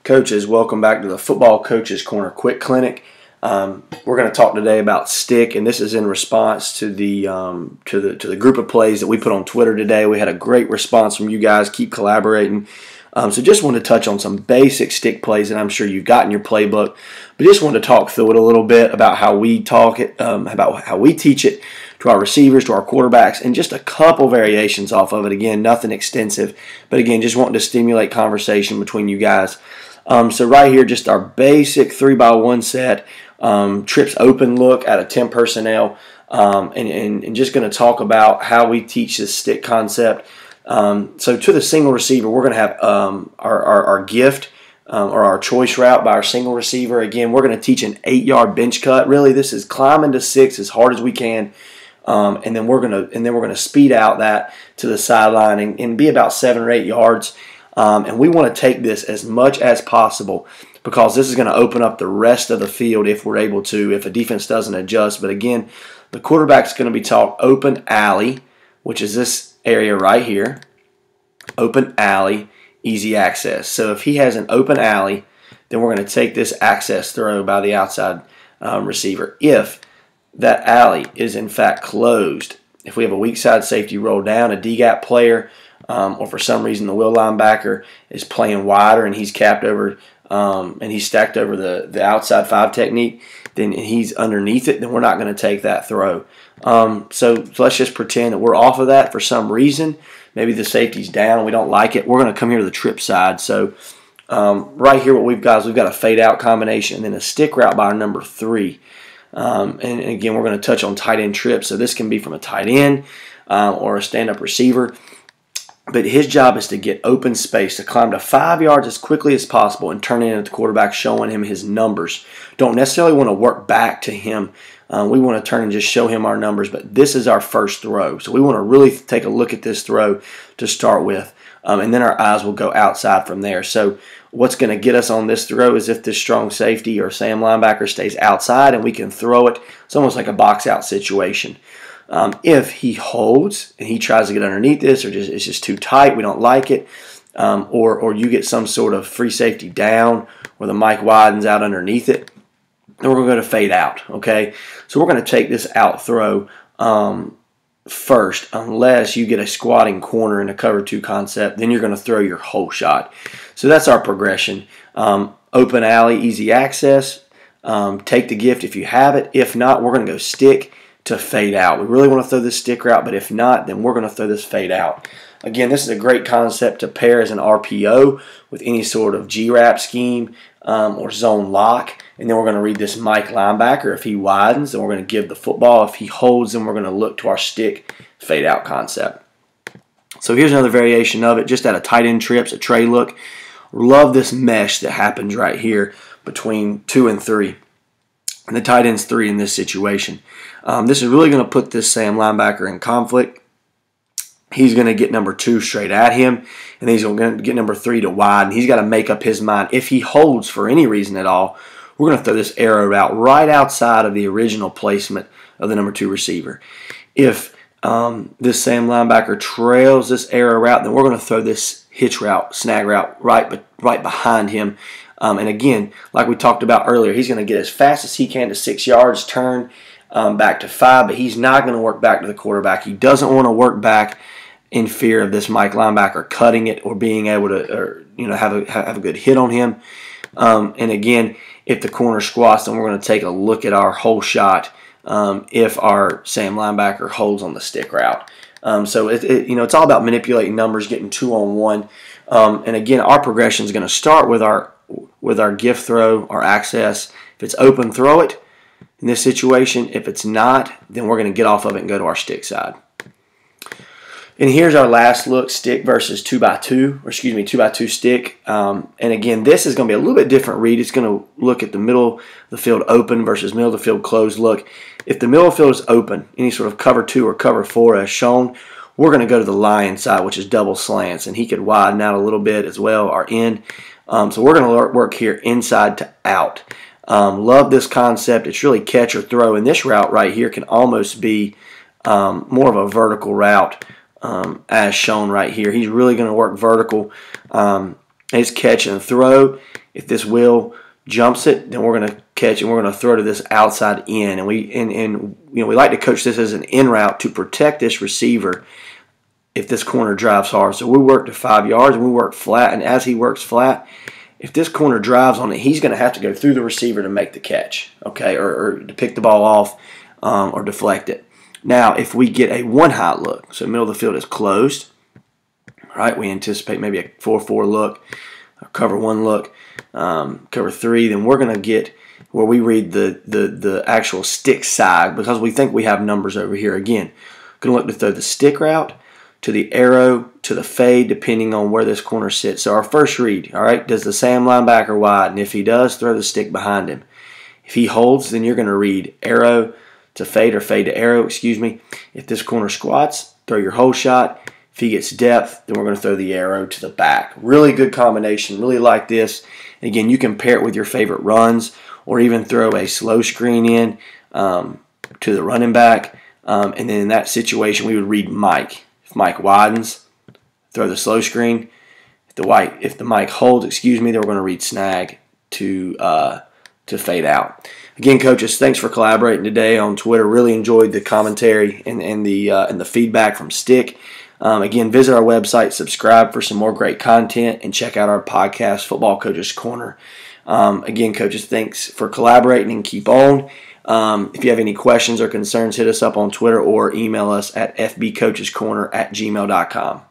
Coaches, welcome back to the Football Coaches Corner Quick Clinic. We're going to talk today about stick, and this is in response to the group of plays that we put on Twitter today. We had a great response from you guys. Keep collaborating. So just want to touch on some basic stick plays that I'm sure you've got in your playbook, but just want to talk through it a little bit about how we talk it, about how we teach it to our receivers, to our quarterbacks, and just a couple variations off of it. Again, nothing extensive, but again, just wanting to stimulate conversation between you guys. So right here, just our basic 3x1 set, trips open look out of 10 personnel, and just going to talk about how we teach this stick concept. So to the single receiver, we're going to have our gift or our choice route by our single receiver. Again, we're going to teach an 8-yard bench cut. Really, this is climbing to 6 as hard as we can, and then we're going to speed out that to the sideline and be about 7 or 8 yards. And we want to take this as much as possible because this is going to open up the rest of the field if we're able to, if a defense doesn't adjust. But again, the quarterback's going to be taught open alley, which is this area right here. Open alley, easy access. So if he has an open alley, then we're going to take this access throw by the outside receiver. If that alley is in fact closed, if we have a weak side safety roll down, a D-gap player, or for some reason the will linebacker is playing wider and he's capped over and he's stacked over the outside 5 technique, then he's underneath it, then we're not going to take that throw. So let's just pretend that we're off of that for some reason. Maybe the safety's down, we don't like it. We're going to come here to the trip side. So right here what we've got is we've got a fade out combination and then a stick route by our number 3. And again, we're going to touch on tight end trips. So this can be from a tight end or a stand-up receiver. But his job is to get open space, to climb to 5 yards as quickly as possible and turn it into the quarterback, showing him his numbers. Don't necessarily want to work back to him. We want to turn and just show him our numbers, but this is our first throw. So we want to really take a look at this throw to start with, and then our eyes will go outside from there. So what's going to get us on this throw is if this strong safety or Sam linebacker stays outside and we can throw it. It's almost like a box-out situation. If he holds and he tries to get underneath this, or it's just too tight, we don't like it, or you get some sort of free safety down where the mic widens out underneath it, then we're going to fade out, okay? So we're going to take this out throw first, unless you get a squatting corner in a cover 2 concept, then you're going to throw your whole shot. So that's our progression. Open alley, easy access, take the gift if you have it. If not, we're going to go stick to fade out. We really want to throw this stick route, but if not, then we're going to throw this fade out. Again, this is a great concept to pair as an RPO with any sort of G-wrap scheme or zone lock. And then we're going to read this Mike linebacker. If he widens, then we're going to give the football. If he holds, then we're going to look to our stick fade out concept. So here's another variation of it, just out of tight end trips, a tray look. Love this mesh that happens right here between 2 and 3. And the tight end's 3 in this situation. This is really going to put this Sam linebacker in conflict. He's going to get number 2 straight at him, and he's going to get number 3 to widen. He's got to make up his mind. If he holds for any reason at all, we're going to throw this arrow route right outside of the original placement of the number 2 receiver. If this Sam linebacker trails this arrow route, then we're going to throw this hitch route, snag route right behind him. And again, like we talked about earlier, he's going to get as fast as he can to 6 yards, turn back to 5, but he's not going to work back to the quarterback. He doesn't want to work back in fear of this Mike linebacker cutting it or being able to, have a good hit on him. And again, if the corner squats, then we're going to take a look at our whole shot if our Sam linebacker holds on the stick route. So it's all about manipulating numbers, getting 2-on-1. And again, our progression is going to start with our gift throw, our access. If it's open, throw it. In this situation, if it's not, then we're going to get off of it and go to our stick side. And here's our last look, stick versus 2x2 stick. And again, this is going to be a little bit different read. It's going to look at the middle of the field open versus middle of the field closed look. If the middle of the field is open, any sort of cover 2 or cover 4 as shown, we're going to go to the lion side, which is double slants. And he could widen out a little bit as well, our in. So we're going to work here inside to out. Love this concept. It's really catch or throw. And this route right here can almost be more of a vertical route. As shown right here. He's really going to work vertical. His catch and throw If this wheel jumps it, then we're going to catch and we're going to throw to this outside in. And we like to coach this as an in route to protect this receiver if this corner drives hard. So we work to 5 yards and we work flat. And as he works flat, if this corner drives on it, he's going to have to go through the receiver to make the catch, okay, or to pick the ball off or deflect it. Now, if we get a one high look, so middle of the field is closed, right? We anticipate maybe a 4-4 look, a cover 1 look, cover 3. Then we're going to get where we read the actual stick side because we think we have numbers over here. Again, going to look to throw the stick route, to the arrow, to the fade, depending on where this corner sits. So our first read, all right, does the Sam linebacker wide? And if he does, throw the stick behind him. If he holds, then you're going to read arrow to fade or fade to arrow, excuse me. If this corner squats, throw your whole shot. If he gets depth, then we're going to throw the arrow to the back. Really good combination. Really like this. Again, you can pair it with your favorite runs or even throw a slow screen in to the running back. And then in that situation, we would read Mike. If Mike widens, throw the slow screen. If the Mike holds, excuse me, then we're going to read snag to fade out. Again, coaches, thanks for collaborating today on Twitter. Really enjoyed the commentary and the feedback from Stick. Again, visit our website, subscribe for some more great content, and check out our podcast, Football Coaches Corner. Again, coaches, thanks for collaborating and keep on. If you have any questions or concerns, hit us up on Twitter or email us at fbcoachescorner@gmail.com.